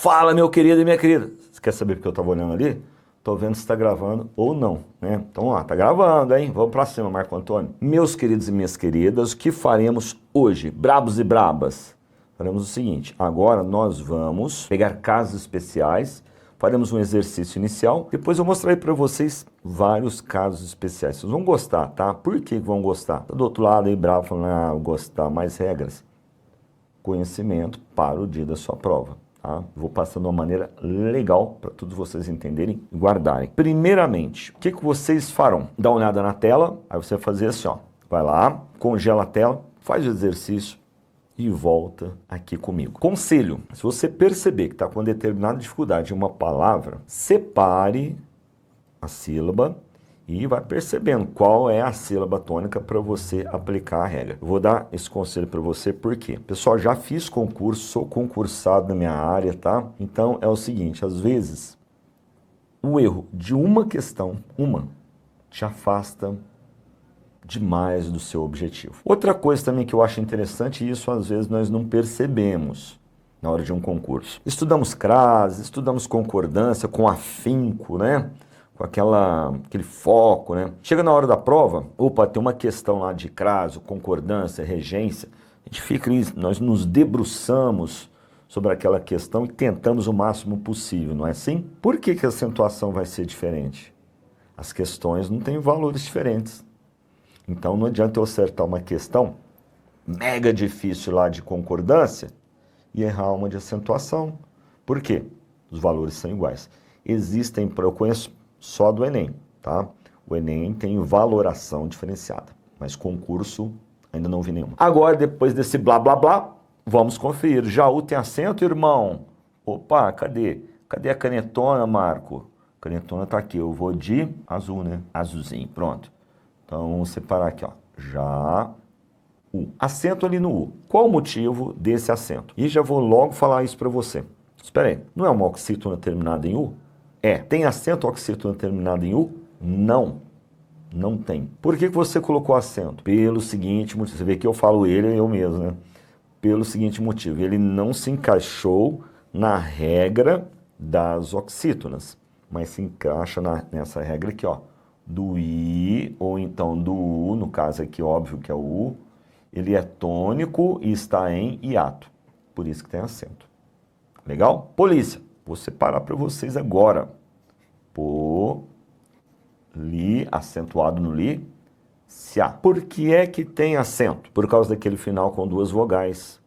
Fala, meu querido e minha querida. Você quer saber porque eu estava olhando ali? Tô vendo se está gravando ou não, né? Então, ó, tá gravando, hein? Vamos para cima, Marco Antônio. Meus queridos e minhas queridas, o que faremos hoje? Brabos e brabas. Faremos o seguinte, agora nós vamos pegar casos especiais, faremos um exercício inicial, depois eu mostrarei para vocês vários casos especiais. Vocês vão gostar, tá? Por que vão gostar? Tá do outro lado aí, bravo, falando, ah, gostar, mais regras. Conhecimento para o dia da sua prova. Tá? Vou passar de uma maneira legal para todos vocês entenderem e guardarem. Primeiramente, o que vocês farão? Dá uma olhada na tela, aí você vai fazer assim, ó. Vai lá, congela a tela, faz o exercício e volta aqui comigo. Conselho, se você perceber que está com determinada dificuldade em uma palavra, separe a sílaba e vai percebendo qual é a sílaba tônica para você aplicar a regra. Eu vou dar esse conselho para você porque, pessoal, já fiz concurso, sou concursado na minha área, tá? Então é o seguinte, às vezes o erro de uma questão, te afasta demais do seu objetivo. Outra coisa também que eu acho interessante, e isso às vezes nós não percebemos na hora de um concurso. Estudamos crase, estudamos concordância com afinco, né? Com aquele foco, né? Chega na hora da prova, opa, tem uma questão lá de crase, concordância, regência, a gente fica ali, nós nos debruçamos sobre aquela questão e tentamos o máximo possível, não é assim? Por que a acentuação vai ser diferente? As questões não têm valores diferentes. Então não adianta eu acertar uma questão mega difícil lá de concordância e errar uma de acentuação. Por quê? Os valores são iguais. Eu conheço só do Enem, tá? O Enem tem valoração diferenciada, mas concurso ainda não vi nenhuma. Agora, depois desse blá blá blá, vamos conferir. Jaú tem acento, irmão? Opa, cadê? Cadê a canetona, Marco? A canetona tá aqui, eu vou de azul, né? Azulzinho, pronto. Então, vamos separar aqui, ó. Jaú. Acento ali no U. Qual o motivo desse acento? E já vou logo falar isso para você. Espera aí, não é uma oxítona terminada em U? É. Tem acento oxítona terminada em U? Não. Não tem. Por que você colocou acento? Pelo seguinte motivo. Você vê que eu falo ele, eu mesmo, né? Pelo seguinte motivo. Ele não se encaixou na regra das oxítonas, mas se encaixa nessa regra aqui, ó. Do I, ou então do U, no caso aqui, óbvio que é o U, ele é tônico e está em hiato. Por isso que tem acento. Legal? Polícia. Vou separar para vocês agora. Acentuado no li, se a. Por que é que tem acento? Por causa daquele final com duas vogais.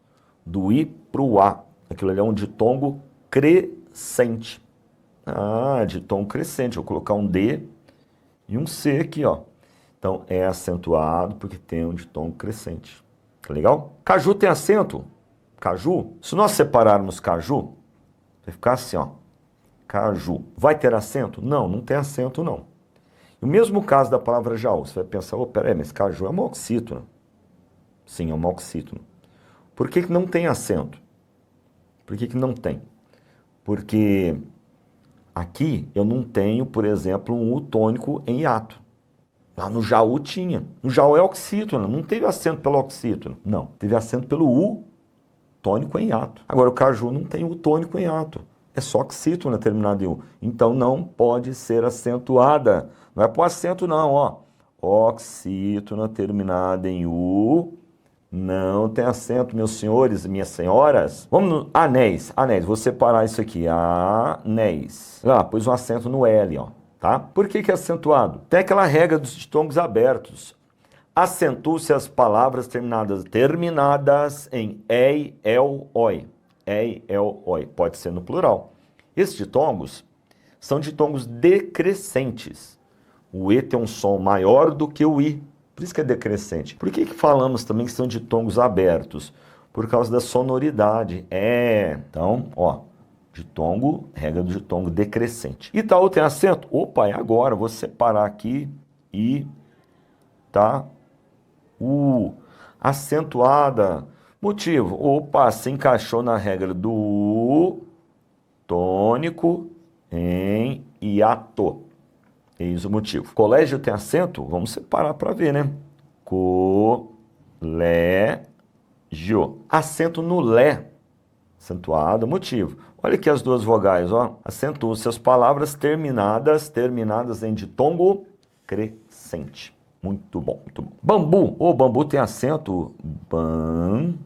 Do I para o A. Aquilo ali é um ditongo crescente. Ah, ditongo crescente. Vou colocar um D e um C aqui, ó. Então, é acentuado porque tem um ditongo crescente. Tá legal? Caju tem acento? Caju? Se nós separarmos caju, vai ficar assim, ó. Caju. Vai ter acento? Não, não tem acento, não. E o mesmo caso da palavra Jaú. Você vai pensar, oh, peraí, mas caju é uma oxítona. Sim, é uma oxítona. Por que não tem acento? Por que não tem? Porque aqui eu não tenho, por exemplo, um U tônico em hiato. Lá no Jaú tinha. No Jaú é oxítona, não teve acento pela oxítona. Não, teve acento pelo U tônico em hiato. Agora o caju não tem U tônico em hiato. É só oxítona terminada em U. Então não pode ser acentuada. Não é por acento não, ó. Oxítona terminada em U. Não tem acento, meus senhores e minhas senhoras. Vamos no anéis. Anéis, vou separar isso aqui. Anéis. Pôs um acento no L, ó. Tá? Por que é acentuado? Tem aquela regra dos ditongos abertos. Acentua-se as palavras terminadas em ei, el, oi. Ei, el, oi. Pode ser no plural. Esses ditongos são ditongos decrescentes. O E tem um som maior do que o I. Por isso que é decrescente. Por que falamos também que são ditongos abertos? Por causa da sonoridade. Então, ó. Ditongo, regra do ditongo decrescente. Itaú tem acento? Opa, é agora. Vou separar aqui e tá. Acentuada. Motivo. Opa, se encaixou na regra do tônico em hiato. Eis o motivo. Colégio tem acento? Vamos separar para ver, né? Colégio. Acento no lé. Acentuado, motivo. Olha aqui as duas vogais, ó. Acentua-se as palavras terminadas em ditongo crescente. Muito bom, muito bom. Bambu. O bambu tem acento. Bambu.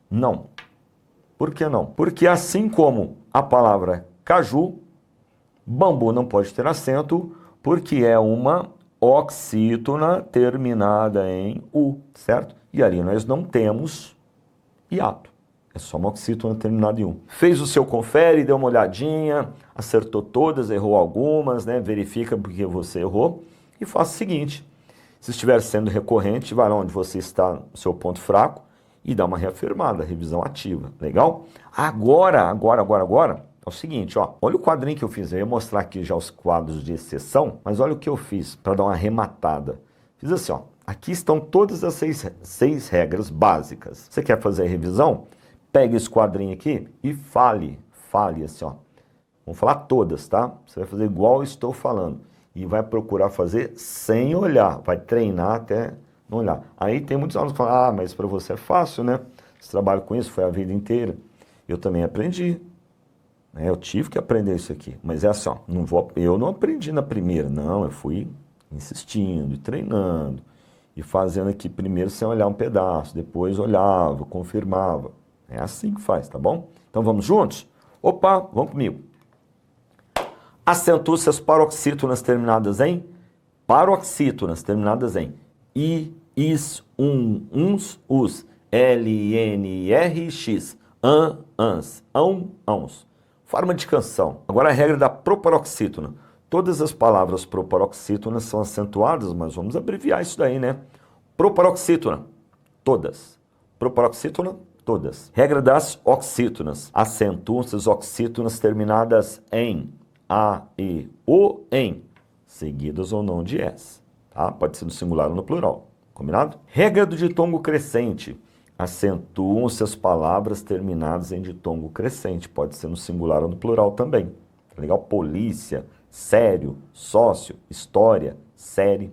Não. Por que não? Porque assim como a palavra caju, bambu não pode ter acento, porque é uma oxítona terminada em U, certo? E ali nós não temos hiato. É só uma oxítona terminada em U. Fez o seu confere, deu uma olhadinha, acertou todas, errou algumas, né? Verifica porque você errou e faça o seguinte. Se estiver sendo recorrente, vai lá onde você está no seu ponto fraco e dá uma reafirmada, revisão ativa. Legal? Agora, é o seguinte, ó. Olha o quadrinho que eu fiz. Eu ia mostrar aqui já os quadros de exceção, mas olha o que eu fiz para dar uma arrematada. Fiz assim, ó. Aqui estão todas as seis regras básicas. Você quer fazer a revisão? Pega esse quadrinho aqui e fale assim, ó. Vamos falar todas, tá? Você vai fazer igual eu estou falando. E vai procurar fazer sem olhar. Vai treinar até não olhar. Aí tem muitos alunos que falam, mas para você é fácil, né? Você trabalha com isso, foi a vida inteira. Eu também aprendi. Eu tive que aprender isso aqui. Mas é assim, ó, eu não aprendi na primeira, não. Eu fui insistindo e treinando. E fazendo aqui primeiro sem olhar um pedaço. Depois olhava, confirmava. É assim que faz, tá bom? Então vamos juntos? Opa, vamos comigo. Acentua-se as paroxítonas terminadas em I, is, uns, us, l, n, r, x, ans, ãos. Forma de canção. Agora a regra da proparoxítona. Todas as palavras proparoxítonas são acentuadas, mas vamos abreviar isso daí, né? Proparoxítona, todas. Proparoxítona, todas. Regra das oxítonas. Acentuam-se as oxítonas terminadas em A, E, O, em, seguidas ou não de S. Tá? Pode ser no singular ou no plural. Combinado? Regra do ditongo crescente. Acentuam-se as palavras terminadas em ditongo crescente. Pode ser no singular ou no plural também. Legal? Polícia, sério, sócio, história, série.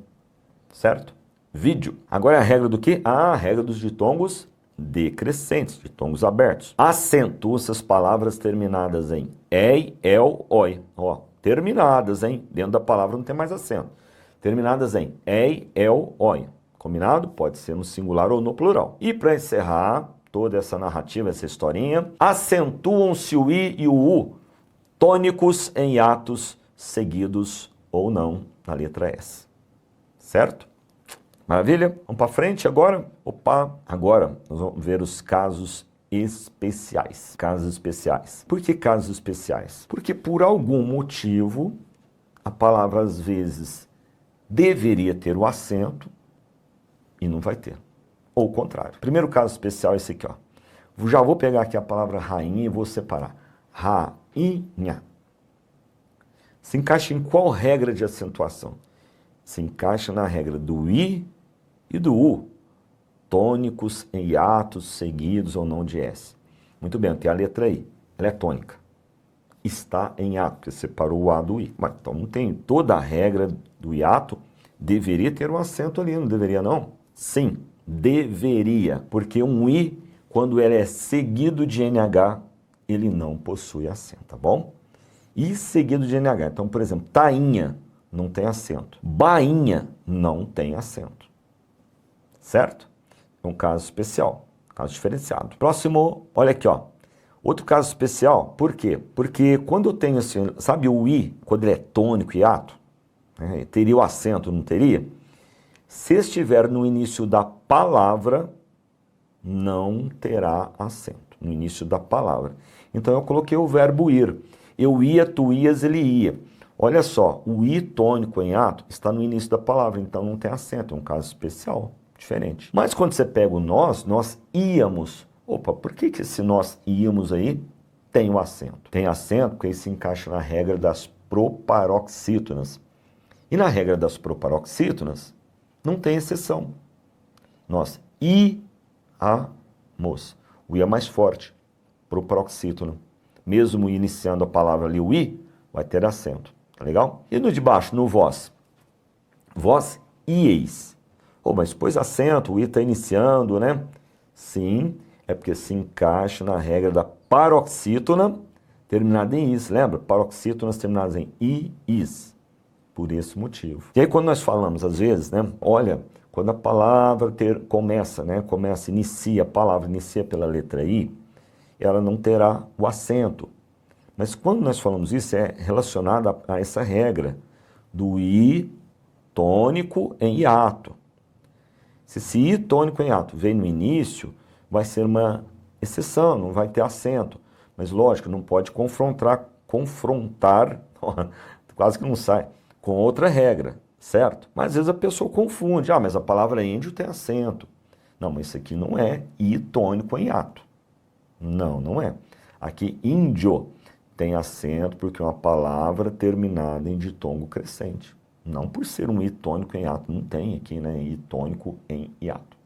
Certo? Vídeo. Agora é a regra do quê? A regra dos ditongos decrescentes, ditongos abertos. Acentua-se as palavras terminadas em ei, el, oi. Ó, terminadas, hein? Dentro da palavra não tem mais acento. Terminadas em ei, el, oi. Combinado? Pode ser no singular ou no plural. E para encerrar toda essa narrativa, essa historinha, acentuam-se o i e o u, tônicos em hiatos seguidos ou não na letra S. Certo? Maravilha? Vamos para frente agora? Opa! Agora nós vamos ver os casos especiais. Casos especiais. Por que casos especiais? Porque por algum motivo a palavra às vezes deveria ter o acento e não vai ter. Ou o contrário. Primeiro caso especial é esse aqui, ó. Já vou pegar aqui a palavra rainha e vou separar. Rainha. Se encaixa em qual regra de acentuação? Se encaixa na regra do I e do U. Tônicos em hiatos seguidos ou não de S. Muito bem, tem a letra I. Ela é tônica. Está em hiato, porque separou o A do I. Mas então não tem toda a regra do hiato. Deveria ter um acento ali, não deveria não? Sim, deveria. Porque um I, quando ele é seguido de NH, ele não possui acento, tá bom? I seguido de NH. Então, por exemplo, tainha não tem acento. Bainha não tem acento. Certo? É um caso especial, caso diferenciado. Próximo, olha aqui, ó. Outro caso especial, por quê? Porque quando eu tenho assim, sabe o I, quando ele é tônico e hiato, né, teria o acento, não teria? Se estiver no início da palavra, não terá acento. No início da palavra. Então eu coloquei o verbo ir. Eu ia, tu ias, ele ia. Olha só, o I tônico em hiato está no início da palavra, então não tem acento, é um caso especial, diferente. Mas quando você pega o nós íamos. Opa, por que esse nós íamos aí tem o acento? Tem acento porque ele se encaixa na regra das proparoxítonas. E na regra das proparoxítonas, não tem exceção. Nós íamos. O I é mais forte, proparoxítona. Mesmo iniciando a palavra ali, o I, vai ter acento. Tá legal? E no de baixo, no vós? Vós ieis. Mas pôs acento, o I está iniciando, né? Sim, é porque se encaixa na regra da paroxítona terminada em is, lembra? Paroxítonas terminadas em i, is, por esse motivo. E aí quando nós falamos, às vezes, né, olha, quando a palavra inicia, a palavra inicia pela letra i, ela não terá o acento. Mas quando nós falamos isso, é relacionado a essa regra do i tônico em hiato. Se esse i tônico em hiato vem no início, vai ser uma exceção, não vai ter acento. Mas lógico, não pode confrontar, quase que não sai, com outra regra, certo? Mas às vezes a pessoa confunde, mas a palavra índio tem acento. Não, mas isso aqui não é i tônico em hiato. Não, não é. Aqui, índio tem acento porque é uma palavra terminada em ditongo crescente. Não por ser um i tônico em hiato, não tem aqui, né? I tônico em hiato.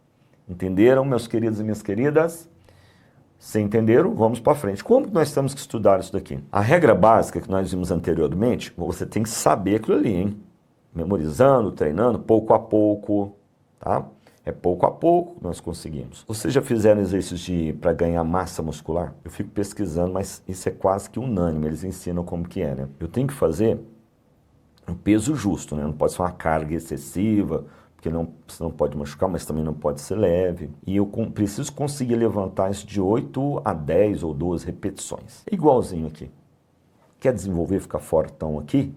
Entenderam, meus queridos e minhas queridas? Se entenderam, vamos para frente. Como que nós temos que estudar isso daqui? A regra básica que nós vimos anteriormente, você tem que saber aquilo ali, hein? Memorizando, treinando, pouco a pouco, tá? É pouco a pouco que nós conseguimos. Vocês já fizeram exercícios para ganhar massa muscular? Eu fico pesquisando, mas isso é quase que unânime, eles ensinam como que é, né? Eu tenho que fazer um peso justo, né? Não pode ser uma carga excessiva, porque senão pode machucar, mas também não pode ser leve. E eu preciso conseguir levantar isso de 8 a 10 ou 12 repetições. É igualzinho aqui. Quer desenvolver, ficar fortão aqui?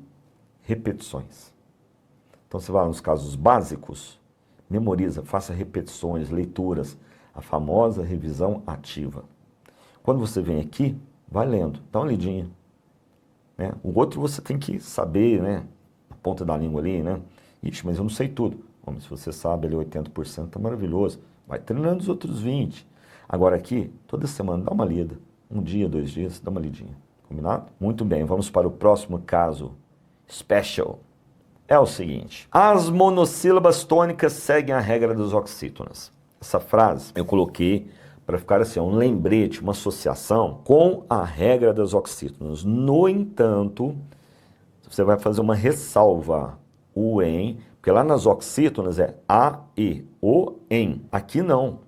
Repetições. Então você vai nos casos básicos, memoriza, faça repetições, leituras, a famosa revisão ativa. Quando você vem aqui, vai lendo, dá uma lidinha. Né? O outro você tem que saber, né? A ponta da língua ali, né? Ixi, mas eu não sei tudo. Bom, se você sabe ali 80%, tá maravilhoso. Vai treinando os outros 20%. Agora aqui, toda semana, dá uma lida. Um dia, 2 dias, dá uma lidinha. Combinado? Muito bem, vamos para o próximo caso. Special. É o seguinte. As monossílabas tônicas seguem a regra dos oxítonas. Essa frase eu coloquei para ficar assim, um lembrete, uma associação com a regra das oxítonas. No entanto, você vai fazer uma ressalva. O em, porque lá nas oxítonas é a, e, o, em. Aqui não.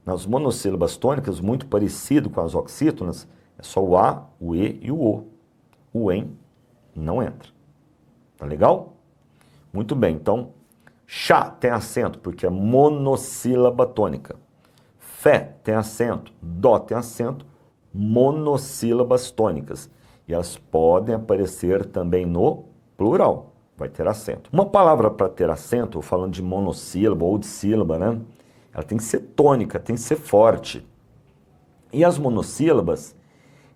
Nas monossílabas tônicas, muito parecido com as oxítonas, é só o a, o e e o o. O em não entra. Tá legal? Muito bem, então, chá tem acento, porque é monossílaba tônica. Fé tem acento, dó tem acento, monossílabas tônicas. E elas podem aparecer também no plural. Vai ter acento. Uma palavra para ter acento, falando de monossílaba ou de sílaba, né? Ela tem que ser tônica, tem que ser forte. E as monossílabas,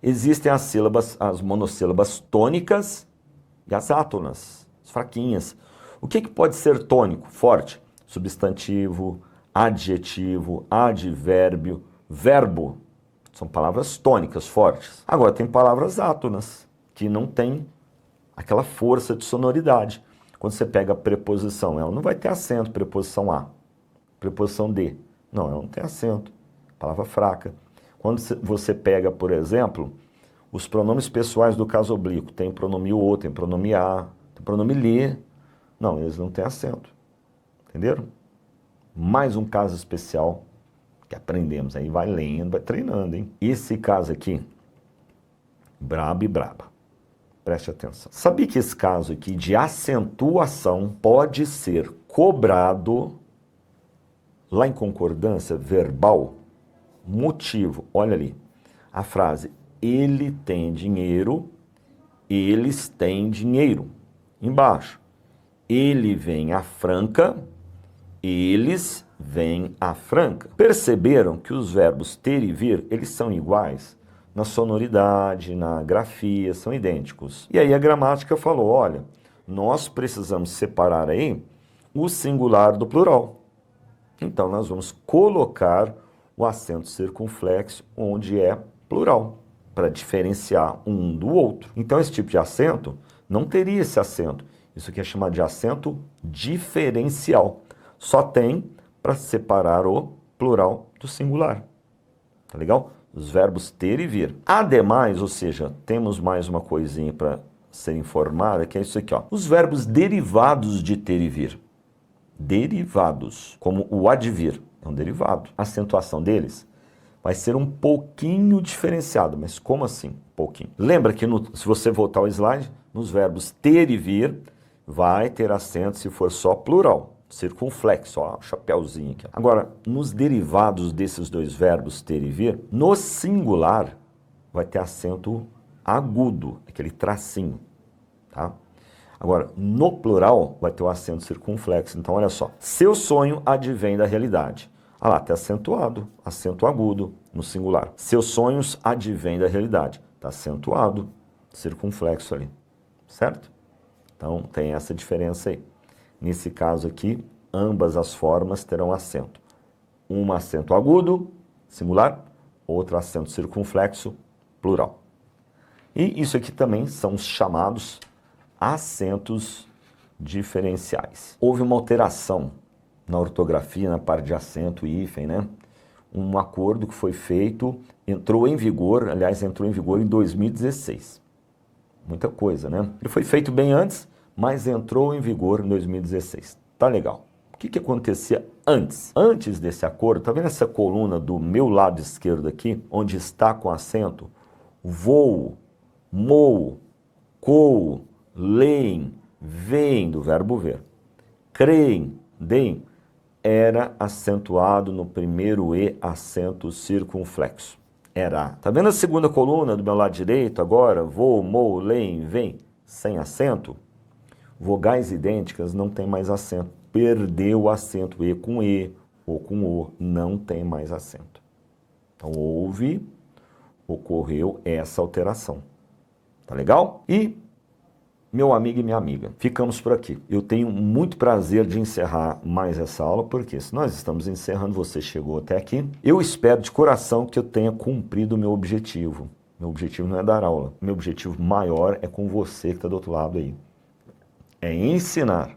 existem as monossílabas tônicas e as átonas, as fraquinhas. O que pode ser tônico, forte? Substantivo, adjetivo, advérbio, verbo. São palavras tônicas, fortes. Agora, tem palavras átonas, que não tem aquela força de sonoridade. Quando você pega a preposição, ela não vai ter acento, preposição a, preposição de. Não, ela não tem acento. Palavra fraca. Quando você pega, por exemplo, os pronomes pessoais do caso oblíquo, tem pronome o, tem pronome a, tem pronome lhe. Não, eles não têm acento. Entenderam? Mais um caso especial que aprendemos. Aí vai lendo, vai treinando, hein? Esse caso aqui, brabo e braba. Preste atenção. Sabia que esse caso aqui de acentuação pode ser cobrado lá em concordância verbal? Motivo, olha ali. A frase, ele tem dinheiro, eles têm dinheiro. Embaixo, ele vem à Franca, eles vêm à Franca. Perceberam que os verbos ter e vir, eles são iguais? Na sonoridade, na grafia, são idênticos. E aí a gramática falou, olha, nós precisamos separar aí o singular do plural. Então nós vamos colocar o acento circunflexo onde é plural, para diferenciar um do outro. Então esse tipo de acento não teria esse acento. Isso aqui é chamado de acento diferencial. Só tem para separar o plural do singular. Tá legal? Os verbos ter e vir. Ademais, ou seja, temos mais uma coisinha para ser informada, que é isso aqui, ó. Os verbos derivados de ter e vir. Derivados, como o advir, é um derivado. A acentuação deles vai ser um pouquinho diferenciado. Mas como assim? Um pouquinho. Lembra que se você voltar ao slide, nos verbos ter e vir, vai ter acento se for só plural. Circunflexo, ó, chapéuzinho aqui. Agora, nos derivados desses dois verbos ter e vir, no singular vai ter acento agudo, aquele tracinho, tá? Agora, no plural vai ter o acento circunflexo. Então, olha só. Seu sonho advém da realidade. Ah lá, está acentuado, acento agudo no singular. Seus sonhos advêm da realidade. Está acentuado, circunflexo ali, certo? Então, tem essa diferença aí. Nesse caso aqui, ambas as formas terão acento. Um acento agudo, singular, outro acento circunflexo, plural. E isso aqui também são os chamados acentos diferenciais. Houve uma alteração na ortografia, na parte de acento e hífen, né? Um acordo que foi feito, entrou em vigor em 2016. Muita coisa, né? Ele foi feito bem antes, mas entrou em vigor em 2016. Tá legal. O que acontecia antes? Antes desse acordo, tá vendo essa coluna do meu lado esquerdo aqui, onde está com acento? Voo, moo, coo, leem, veem, do verbo ver. Creem, deem, era acentuado no primeiro E, acento circunflexo. Era. Tá vendo a segunda coluna do meu lado direito agora? Voo, moo, leem, veem, sem acento? Vogais idênticas não tem mais acento. Perdeu o acento E ou com O, não tem mais acento. Então ocorreu essa alteração. Tá legal? E, meu amigo e minha amiga, ficamos por aqui. Eu tenho muito prazer de encerrar mais essa aula, porque se nós estamos encerrando, você chegou até aqui. Eu espero de coração que eu tenha cumprido o meu objetivo. Meu objetivo não é dar aula. Meu objetivo maior é com você que está do outro lado aí. É ensinar.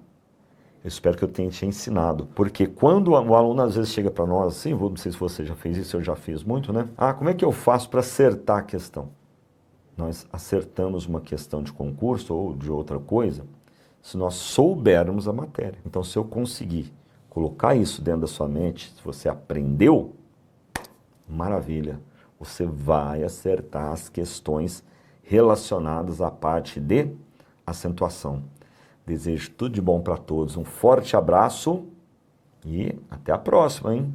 Eu espero que eu tenha te ensinado. Porque quando o aluno às vezes chega para nós assim, não sei se você já fez isso, eu já fiz muito, né? Ah, como é que eu faço para acertar a questão? Nós acertamos uma questão de concurso ou de outra coisa se nós soubermos a matéria. Então, se eu conseguir colocar isso dentro da sua mente, se você aprendeu, maravilha. Você vai acertar as questões relacionadas à parte de acentuação. Desejo tudo de bom para todos. Um forte abraço e até a próxima, hein?